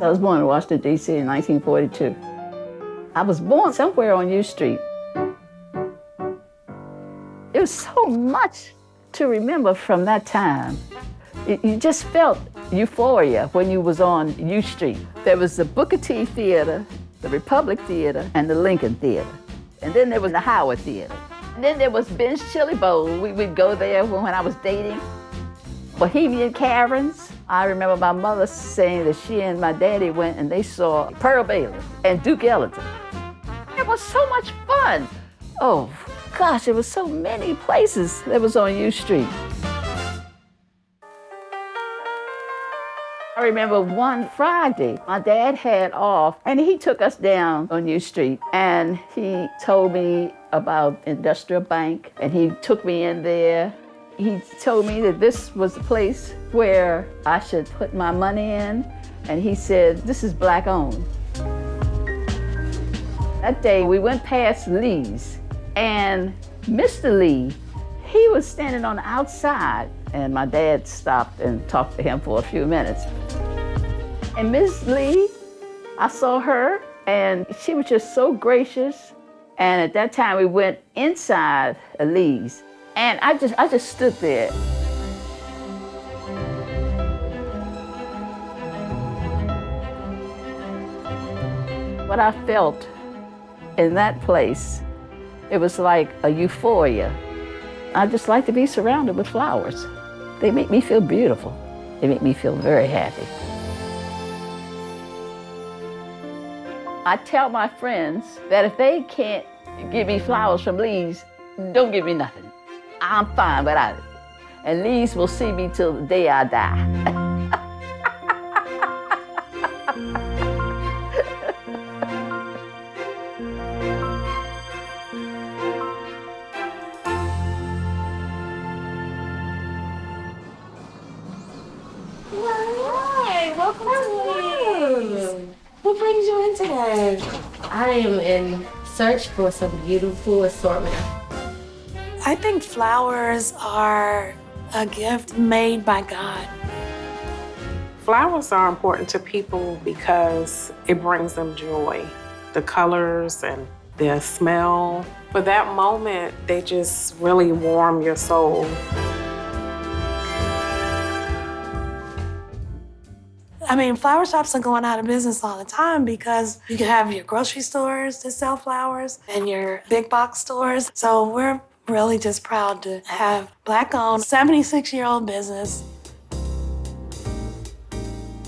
I was born in Washington, D.C. in 1942. I was born somewhere on U Street. It was so much to remember from that time. You just felt euphoria when you was on U Street. There was the Booker T Theater, the Republic Theater, and the Lincoln Theater. And then there was the Howard Theater. And then there was Ben's Chili Bowl. We would go there when I was dating. Bohemian Caverns. I remember my mother saying that she and my daddy went and they saw Pearl Bailey and Duke Ellington. It was so much fun. Oh, gosh, there was so many places that was on U Street. I remember one Friday, my dad had off, and he took us down on U Street, and he told me about Industrial Bank, and he took me in there. He told me that this was the place where I should put my money in, and he said, this is black owned. That day, we went past Lee's, and Mr. Lee, he was standing on the outside, and my dad stopped and talked to him for a few minutes. And Miss Lee, I saw her, and she was just so gracious. And at that time, we went inside Lee's, and I just stood there. What I felt in that place, it was like a euphoria. I just like to be surrounded with flowers. They make me feel beautiful. They make me feel very happy. I tell my friends that if they can't give me flowers from Lee's, don't give me nothing. I'm fine without it. And Lee's will see me till the day I die. What brings you in today? I am in search for some beautiful assortment. I think flowers are a gift made by God. Flowers are important to people because it brings them joy. The colors and the smell. For that moment, they just really warm your soul. I mean, flower shops are going out of business all the time because you can have your grocery stores that sell flowers and your big box stores. So we're really just proud to have Black-owned, 76-year-old business.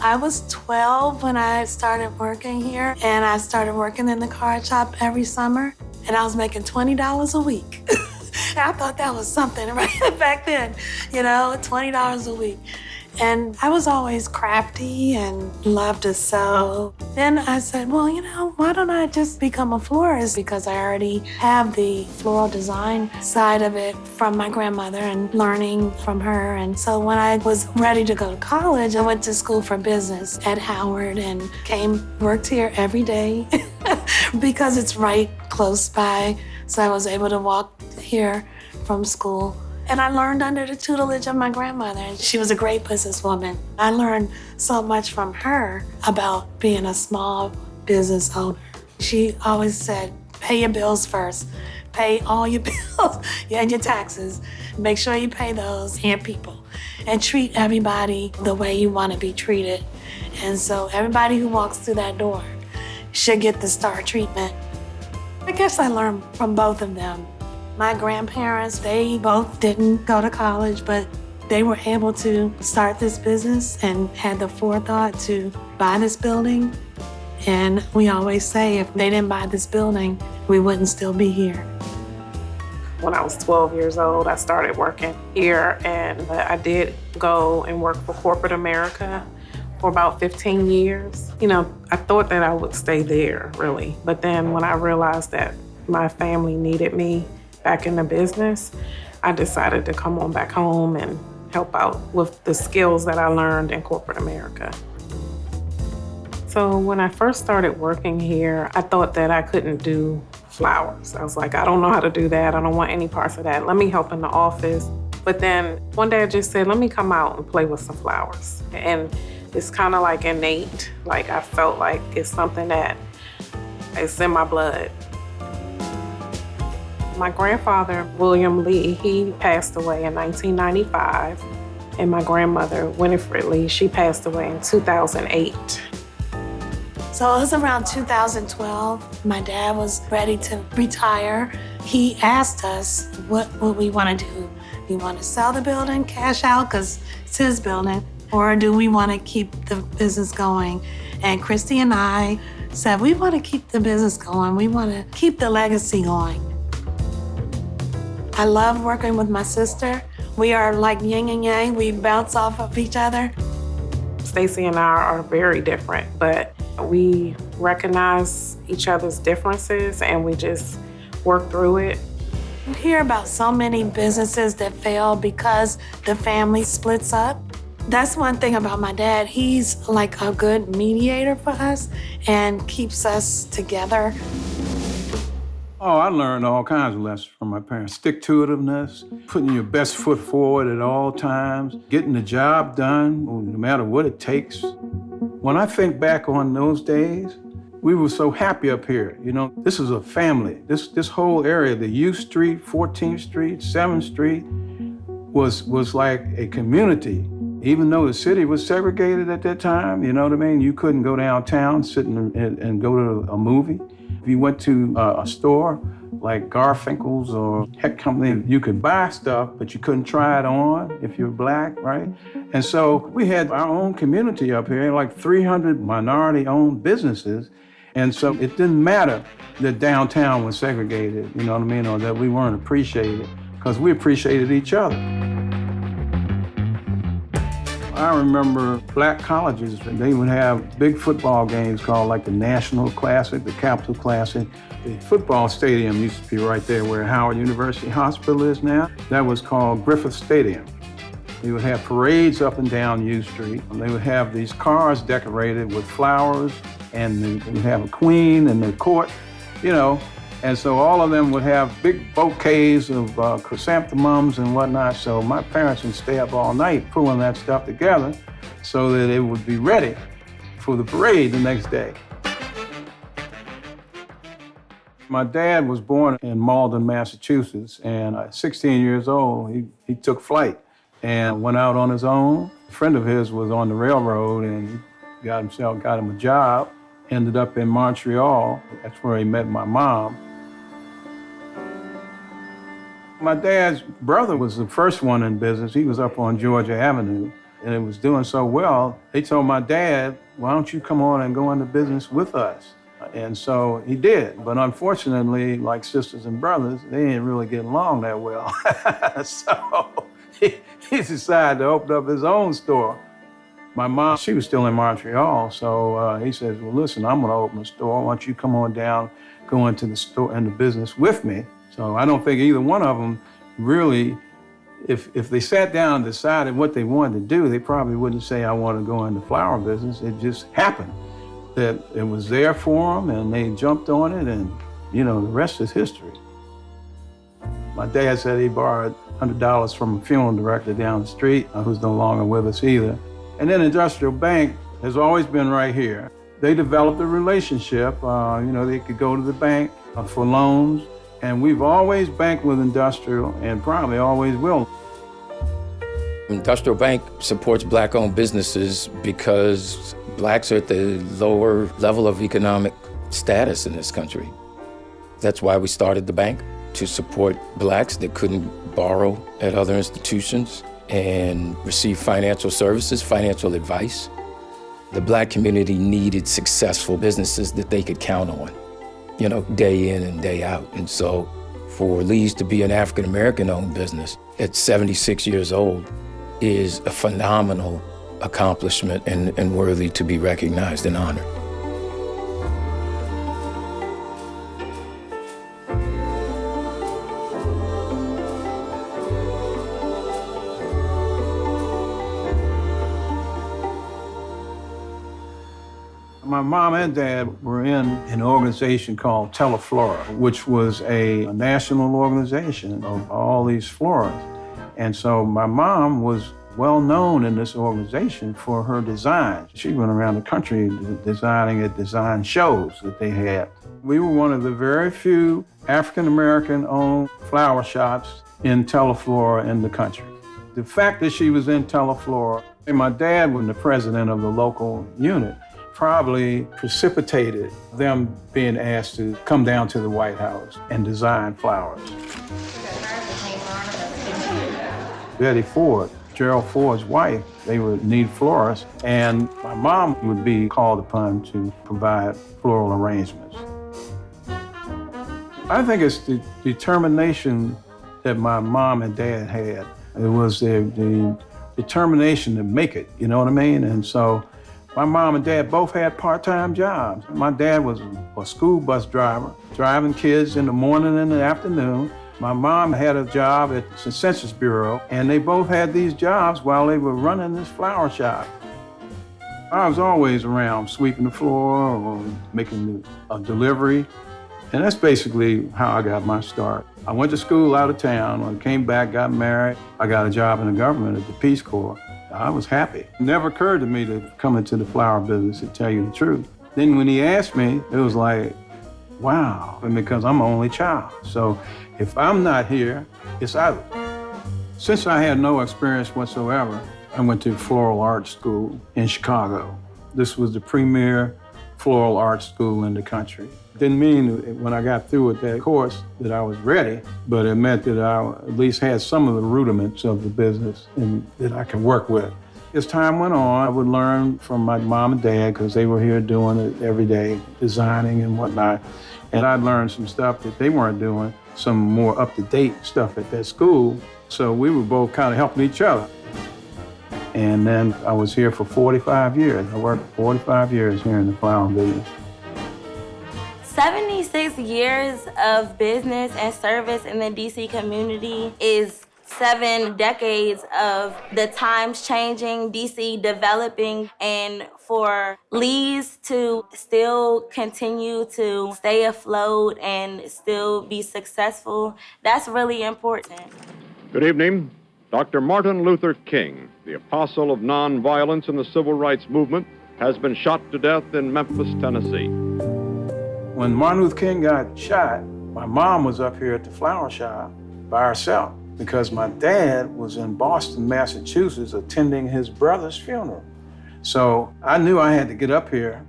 I was 12 when I started working here, and I started working in the card shop every summer, and I was making $20 a week. I thought that was something right back then, you know, $20 a week. And I was always crafty and loved to sew. Then I said, well, you know, why don't I just become a florist? Because I already have the floral design side of it from my grandmother and learning from her. And so when I was ready to go to college, I went to school for business at Howard and worked here every day because it's right close by. So I was able to walk here from school. And I learned under the tutelage of my grandmother. She was a great businesswoman. I learned so much from her about being a small business owner. She always said, pay your bills first. Pay all your bills and your taxes. Make sure you pay those and people. And treat everybody the way you want to be treated. And so everybody who walks through that door should get the star treatment. I guess I learned from both of them. My grandparents, they both didn't go to college, but they were able to start this business and had the forethought to buy this building. And we always say, if they didn't buy this building, we wouldn't still be here. When I was 12 years old, I started working here, and I did go and work for corporate America for about 15 years. You know, I thought that I would stay there, really. But then when I realized that my family needed me back in the business, I decided to come on back home and help out with the skills that I learned in corporate America. So when I first started working here, I thought that I couldn't do flowers. I was like, I don't know how to do that. I don't want any parts of that. Let me help in the office. But then one day I just said, let me come out and play with some flowers. And It's kind of like innate. Like I felt like it's something that is in my blood. My grandfather, William Lee, he passed away in 1995. And my grandmother, Winifred Lee, she passed away in 2008. So it was around 2012. My dad was ready to retire. He asked us what we want to do. Do we want to sell the building, cash out, because it's his building, or do we want to keep the business going? And Kristie and I said, we want to keep the business going. We want to keep the legacy going. I love working with my sister. We are like yin and yang. We bounce off of each other. Stacie and I are very different, but we recognize each other's differences and we just work through it. You hear about so many businesses that fail because the family splits up. That's one thing about my dad. He's like a good mediator for us and keeps us together. Oh, I learned all kinds of lessons from my parents. Stick-to-itiveness, putting your best foot forward at all times, getting the job done, no matter what it takes. When I think back on those days, we were so happy up here. You know, this is a family. This whole area, the U Street, 14th Street, 7th Street, was like a community. Even though the city was segregated at that time, you know what I mean? You couldn't go downtown, sit and go to a movie. If you went to a store like Garfinkel's or Heck Company, you could buy stuff, but you couldn't try it on if you're black, right? And so we had our own community up here, like 300 minority-owned businesses. And so it didn't matter that downtown was segregated, you know what I mean, or that we weren't appreciated, because we appreciated each other. I remember black colleges, they would have big football games called like the National Classic, the Capital Classic. The football stadium used to be right there where Howard University Hospital is now. That was called Griffith Stadium. They would have parades up and down U Street. And they would have these cars decorated with flowers, and they would have a queen in the court, you know. And so all of them would have big bouquets of chrysanthemums and whatnot. So my parents would stay up all night pulling that stuff together so that it would be ready for the parade the next day. My dad was born in Malden, Massachusetts, and at 16 years old, he took flight and went out on his own. A friend of his was on the railroad and he got him a job, ended up in Montreal. That's where he met my mom. My dad's brother was the first one in business. He was up on Georgia Avenue, and it was doing so well. They told my dad, why don't you come on and go into business with us? And so he did. But unfortunately, like sisters and brothers, they didn't really get along that well. So he decided to open up his own store. My mom, she was still in Montreal, so he says, well, listen, I'm gonna open a store. Why don't you come on down, go into the store and the business with me? So I don't think either one of them really, if they sat down and decided what they wanted to do, they probably wouldn't say, I want to go into flower business. It just happened that it was there for them and they jumped on it, and, you know, the rest is history. My dad said he borrowed $100 from a funeral director down the street, who's no longer with us either. And then Industrial Bank has always been right here. They developed a relationship. You know, they could go to the bank for loans. And we've always banked with Industrial and probably always will. Industrial Bank supports black-owned businesses because blacks are at the lower level of economic status in this country. That's why we started the bank, to support blacks that couldn't borrow at other institutions and receive financial services, financial advice. The black community needed successful businesses that they could count on, you know, day in and day out. And so for Lee's to be an African-American owned business at 76 years old is a phenomenal accomplishment and worthy to be recognized and honored. My mom and dad were in an organization called Teleflora, which was a national organization of all these floras. And so my mom was well known in this organization for her designs. She went around the country designing at design shows that they had. We were one of the very few African-American owned flower shops in Teleflora in the country. The fact that she was in Teleflora, and my dad was the president of the local unit, probably precipitated them being asked to come down to the White House and design flowers. Betty Ford, Gerald Ford's wife, they would need florists, and my mom would be called upon to provide floral arrangements. I think it's the determination that my mom and dad had. It was the determination to make it, you know what I mean? And so my mom and dad both had part-time jobs. My dad was a school bus driver, driving kids in the morning and the afternoon. My mom had a job at the Census Bureau, and they both had these jobs while they were running this flower shop. I was always around sweeping the floor or making a delivery, and that's basically how I got my start. I went to school out of town. When I came back, got married. I got a job in the government at the Peace Corps. I was happy. It never occurred to me to come into the flower business, to tell you the truth. Then when he asked me, it was like, wow, and because I'm an only child. So if I'm not here, it's out. Since I had no experience whatsoever, I went to Floral Art School in Chicago. This was the premier floral art school in the country. Didn't mean when I got through with that course that I was ready, but it meant that I at least had some of the rudiments of the business and that I could work with. As time went on, I would learn from my mom and dad because they were here doing it every day, designing and whatnot. And I'd learned some stuff that they weren't doing, some more up-to-date stuff at that school. So we were both kind of helping each other. And then I was here for 45 years. I worked 45 years here in the flower business. 76 years of business and service in the DC community is 7 decades of the times changing, DC developing, and for Lee's to still continue to stay afloat and still be successful, that's really important. Good evening. Dr. Martin Luther King, the apostle of nonviolence in the civil rights movement, has been shot to death in Memphis, Tennessee. When Martin Luther King got shot, my mom was up here at the flower shop by herself because my dad was in Boston, Massachusetts, attending his brother's funeral. So I knew I had to get up here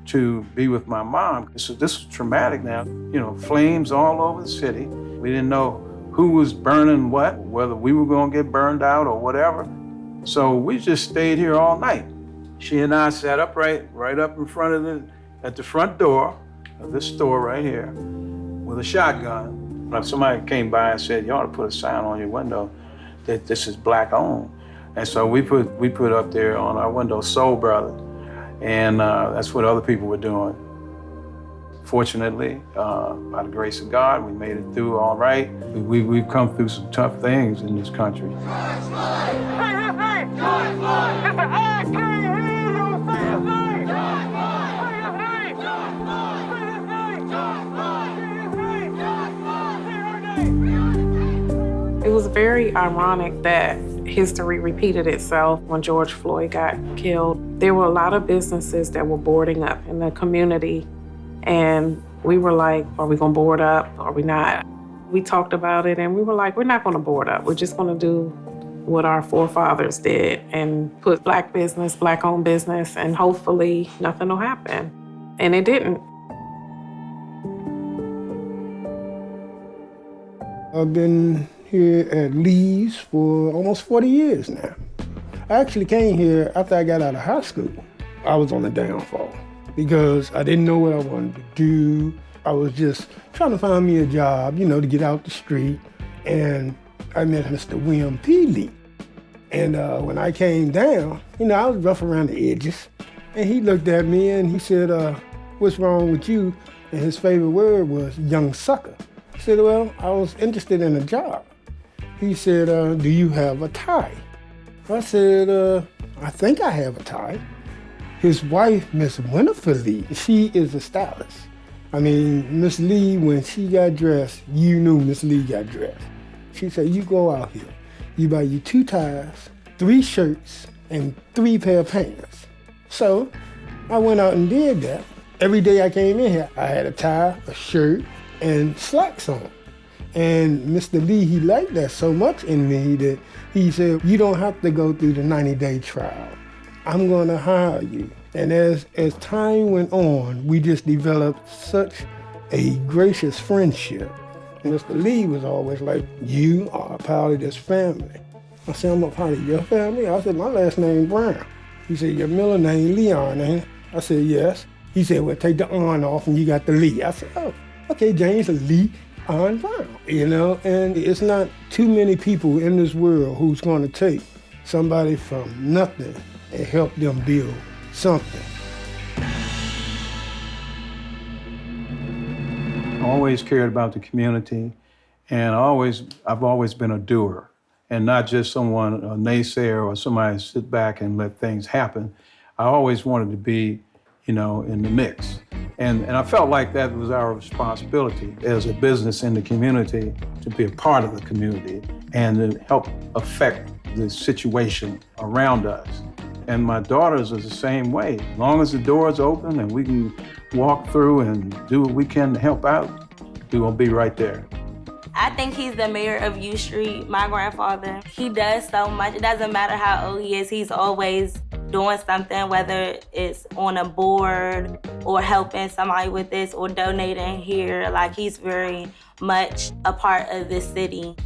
to be with my mom. So this was traumatic now. You know, flames all over the city. We didn't know who was burning what, whether we were gonna get burned out or whatever. So we just stayed here all night. She and I sat up right up in front of at the front door of this store right here with a shotgun. Somebody came by and said, you ought to put a sign on your window that this is black owned. And so we put up there on our window, Soul Brother. And that's what other people were doing. Fortunately, by the grace of God, we made it through all right. We've come through some tough things in this country. It was very ironic that history repeated itself when George Floyd got killed. There were a lot of businesses that were boarding up in the community, and we were like, are we gonna board up? Are we not? We talked about it, and we were like, we're not gonna board up. We're just gonna do what our forefathers did and put black business, black-owned business, and hopefully nothing will happen. And it didn't. I've been here at Lee's for almost 40 years now. I actually came here after I got out of high school. I was on the downfall because I didn't know what I wanted to do. I was just trying to find me a job, to get out the street. And I met Mr. William P. Lee. And when I came down, I was rough around the edges. And he looked at me and he said, what's wrong with you? And his favorite word was young sucker. I said, well, I was interested in a job. He said, do you have a tie? I said, I think I have a tie. His wife, Miss Winifred Lee, she is a stylist. I mean, Miss Lee, when she got dressed, you knew Miss Lee got dressed. She said, you go out here, you buy you 2 ties 3 shirts and 3 pair of pants. So I went out and did that. Every day I came in here, I had a tie, a shirt, and slacks on. And Mr. Lee, he liked that so much in me that he said, you don't have to go through the 90-day trial. I'm gonna hire you. And as time went on, we just developed such a gracious friendship. Mr. Lee was always like, you are a part of this family. I said, I'm a part of your family? I said, my last name Brown. He said, your middle name Leon, ain't it? I said, yes. He said, well, take the on off and you got the Lee. I said, oh, okay, James Lee on Brown, you know? And it's not too many people in this world who's gonna take somebody from nothing and help them build something. I always cared about the community, and I've always been a doer, and not just a naysayer or somebody sit back and let things happen. I always wanted to be, in the mix. And I felt like that was our responsibility as a business in the community to be a part of the community and to help affect the situation around us. And my daughters are the same way. As long as the door's open and we can walk through and do what we can to help out, we're gonna be right there. I think he's the mayor of U Street, my grandfather. He does so much. It doesn't matter how old he is, he's always doing something, whether it's on a board or helping somebody with this or donating here. Like, he's very much a part of this city.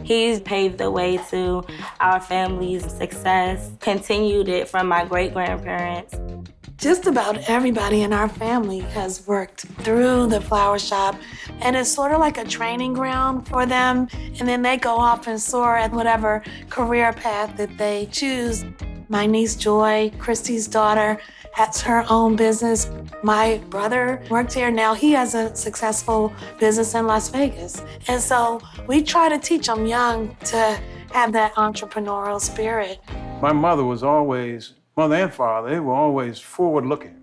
He's paved the way to our family's success, continued it from my great-grandparents. Just about everybody in our family has worked through the flower shop, and it's sort of like a training ground for them, and then they go off and soar at whatever career path that they choose. My niece Joy, Kristie's daughter, has her own business. My brother worked here. Now he has a successful business in Las Vegas. And so we try to teach them young to have that entrepreneurial spirit. My mother and father, they were always forward-looking,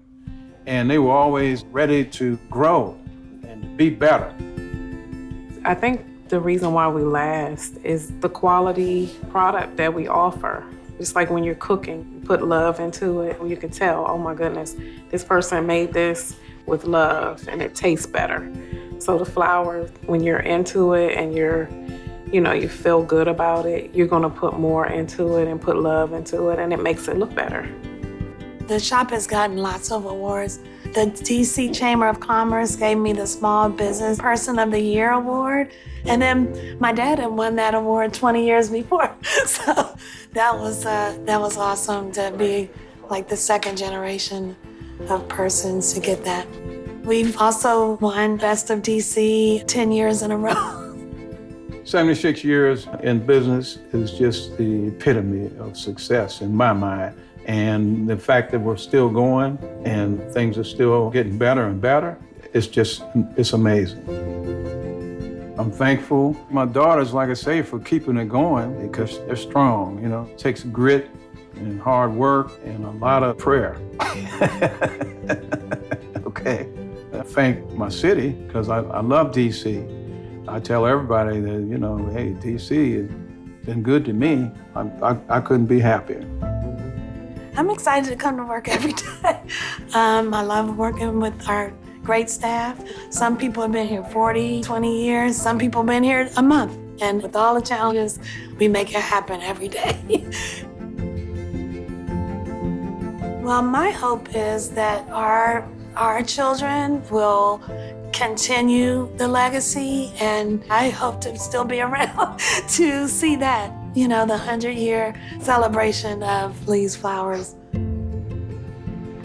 and they were always ready to grow and to be better. I think the reason why we last is the quality product that we offer. Just like when you're cooking, you put love into it, you can tell, oh my goodness, this person made this with love and it tastes better. So the flour, when you're into it and you feel good about it, you're gonna put more into it and put love into it, and it makes it look better. The shop has gotten lots of awards. The DC Chamber of Commerce gave me the Small Business Person of the Year award. And then my dad had won that award 20 years before. So that was awesome to be like the second generation of persons to get that. We've also won Best of DC 10 years in a row. 76 years in business is just the epitome of success in my mind. And the fact that we're still going and things are still getting better and better, it's amazing. I'm thankful. My daughters, like I say, for keeping it going because they're strong, It takes grit and hard work and a lot of prayer. Okay. I thank my city because I love DC. I tell everybody that, hey, DC has been good to me. I couldn't be happier. I'm excited to come to work every day. I love working with our great staff. Some people have been here 40, 20 years. Some people have been here a month. And with all the challenges, we make it happen every day. Well, my hope is that our children will continue the legacy, and I hope to still be around to see that, the 100-year celebration of Lee's Flowers.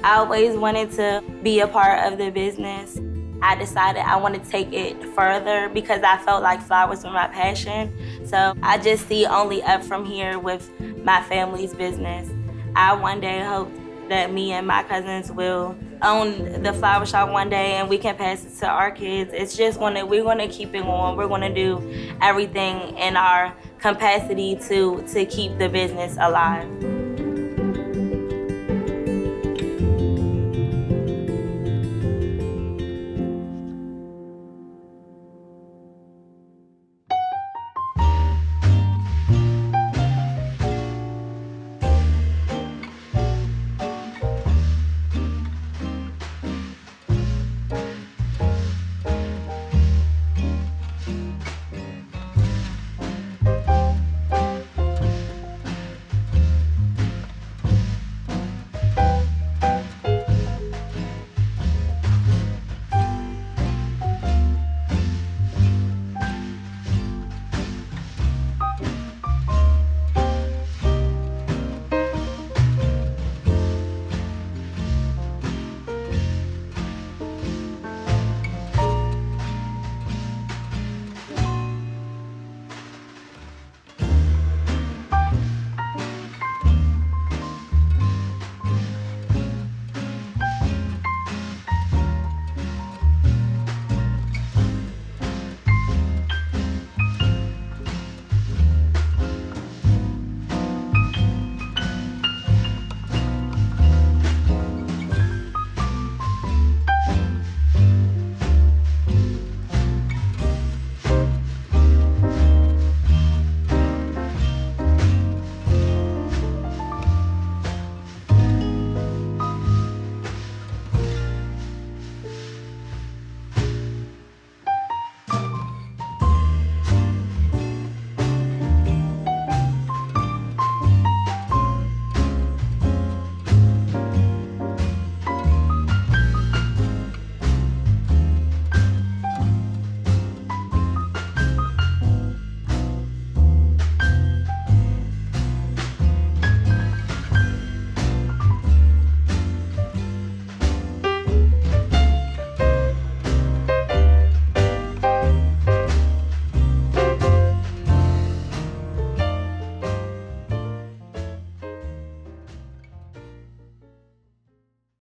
I always wanted to be a part of the business. I decided I wanted to take it further because I felt like flowers were my passion. So I just see only up from here with my family's business. I one day hope that me and my cousins will own the flower shop one day and we can pass it to our kids. It's just we're gonna keep it going. We're gonna do everything in our capacity to keep the business alive.